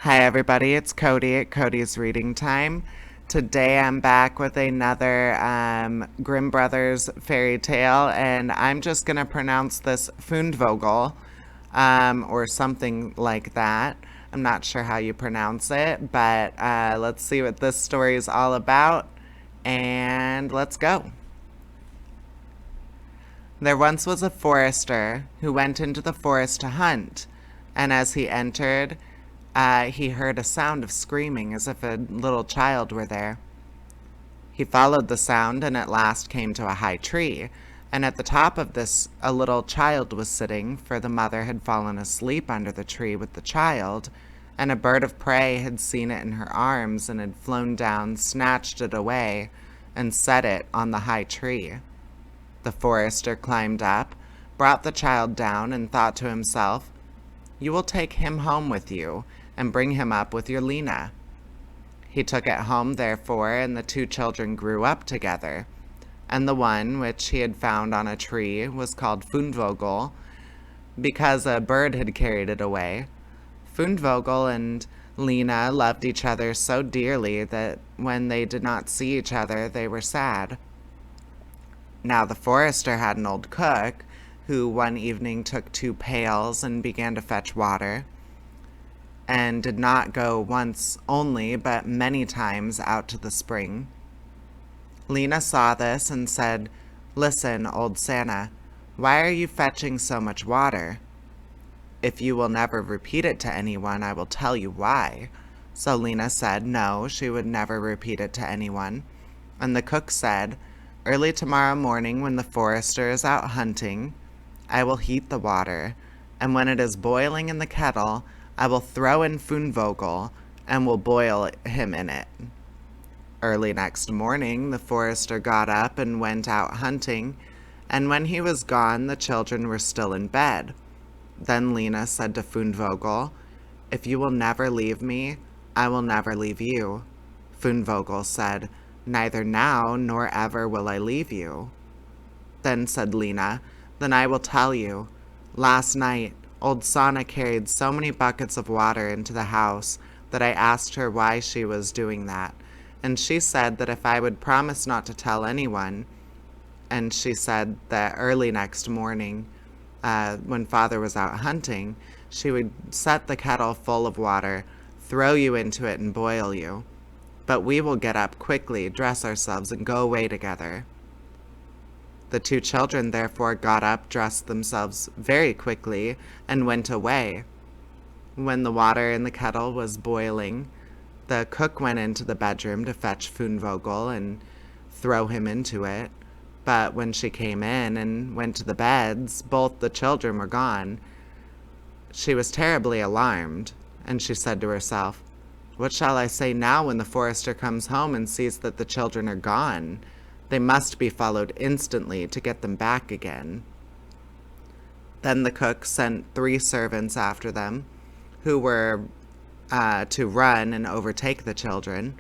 Hi everybody, it's Cody at Cody's Reading Time. Today I'm back with another Grimm Brothers fairy tale, and I'm just going to pronounce this Fundevogel, or something like that. I'm not sure how you pronounce it, but let's see what this story is all about, and let's go. There once was a forester who went into the forest to hunt, and as he entered, he heard a sound of screaming as if a little child were there. He followed the sound and at last came to a high tree, and at the top of this a little child was sitting, for the mother had fallen asleep under the tree with the child, and a bird of prey had seen it in her arms and had flown down, snatched it away, and set it on the high tree. The forester climbed up, brought the child down, and thought to himself, "You will take him home with you, and bring him up with your Lena." He took it home, therefore, and the two children grew up together. And the one which he had found on a tree was called Fundevogel, because a bird had carried it away. Fundevogel and Lena loved each other so dearly that when they did not see each other, they were sad. Now the forester had an old cook, who one evening took 2 pails and began to fetch water, and did not go once only, but many times out to the spring. Lena saw this and said, "Listen, old Santa, why are you fetching so much water? If you will never repeat it to anyone, I will tell you why." So Lena said no, she would never repeat it to anyone. And the cook said, "Early tomorrow morning, when the forester is out hunting, I will heat the water, and when it is boiling in the kettle, I will throw in Fundevogel and will boil him in it." Early next morning, the forester got up and went out hunting, and when he was gone, the children were still in bed. Then Lena said to Fundevogel, "If you will never leave me, I will never leave you." Fundevogel said, "Neither now nor ever will I leave you." Then said Lena, "Then I will tell you. Last night, old Sana carried so many buckets of water into the house that I asked her why she was doing that, and she said that if I would promise not to tell anyone, and she said that early next morning, when father was out hunting, she would set the kettle full of water, throw you into it and boil you. But we will get up quickly, dress ourselves, and go away together." The two children therefore got up, dressed themselves very quickly, and went away. When the water in the kettle was boiling, the cook went into the bedroom to fetch Fundevogel and throw him into it. But when she came in and went to the beds, both the children were gone. She was terribly alarmed, and she said to herself, "What shall I say now when the forester comes home and sees that the children are gone? They must be followed instantly to get them back again." Then the cook sent 3 servants after them, who were to run and overtake the children.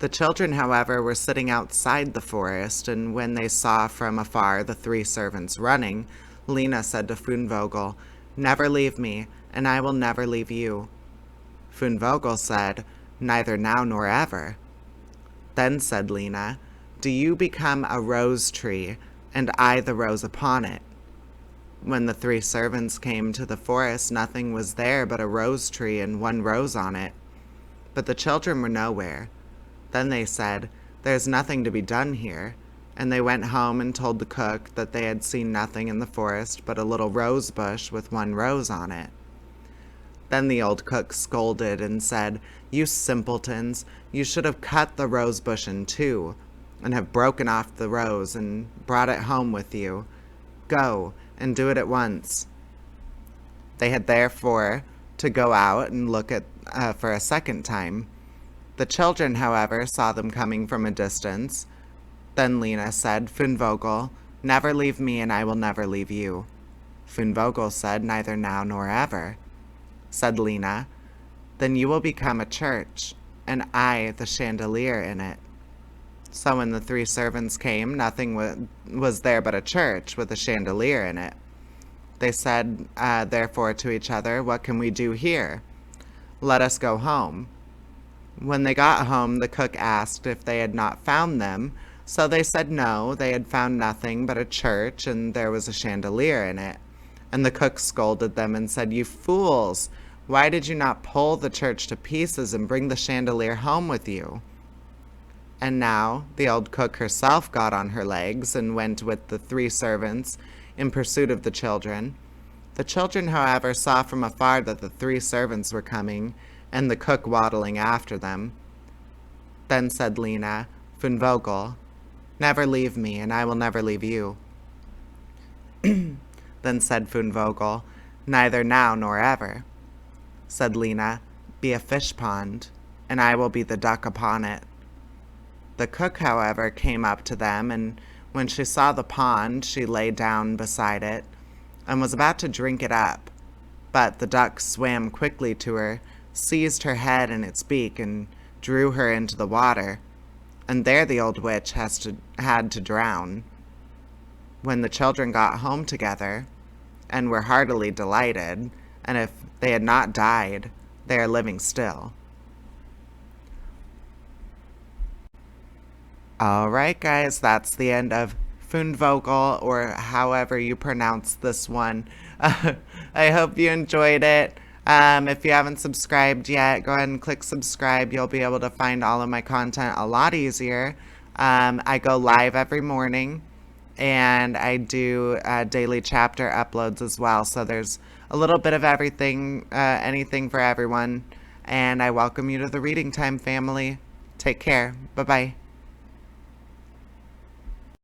The children, however, were sitting outside the forest, and when they saw from afar the 3 servants running, Lena said to Fundevogel, "Never leave me, and I will never leave you." Fundevogel said, "Neither now nor ever." Then said Lena, "Do you become a rose tree, and I the rose upon it." When the 3 servants came to the forest, nothing was there but a rose tree and 1 rose on it. But the children were nowhere. Then they said, "There's nothing to be done here," and they went home and told the cook that they had seen nothing in the forest but a little rose bush with 1 rose on it. Then the old cook scolded and said, "You simpletons, you should have cut the rose bush in 2, and have broken off the rose and brought it home with you. Go, and do it at once." They had therefore to go out and look at for a second time. The children, however, saw them coming from a distance. Then Lena said, "Fundevogel, never leave me, and I will never leave you." Fundevogel said, "Neither now nor ever." Said Lena, "Then you will become a church, and I the chandelier in it." So when the 3 servants came, nothing was there but a church with a chandelier in it. They said, therefore, to each other, "What can we do here?" Let us go home." When they got home, the cook asked if they had not found them, so they said no, they had found nothing but a church, and there was a chandelier in it. And the cook scolded them and said, "You fools! Why did you not pull the church to pieces and bring the chandelier home with you?" And now the old cook herself got on her legs and went with the 3 servants in pursuit of the children. The children, however, saw from afar that the 3 servants were coming, and the cook waddling after them. Then said Lena, "Fundevogel, never leave me, and I will never leave you." Then said Fundevogel, "Neither now nor ever." Said Lena, "Be a fish pond, and I will be the duck upon it." The cook, however, came up to them, and when she saw the pond, she lay down beside it, and was about to drink it up. But the duck swam quickly to her, seized her head in its beak, and drew her into the water, and there the old witch had to drown. When the children got home together, and were heartily delighted, and if they had not died, they are living still. All right, guys, that's the end of Fundevogel, or however you pronounce this one. I hope you enjoyed it. If you haven't subscribed yet, go ahead and click subscribe. You'll be able to find all of my content a lot easier. I go live every morning, and I do daily chapter uploads as well. So there's a little bit of everything, anything for everyone. And I welcome you to the Reading Time family. Take care. Bye-bye.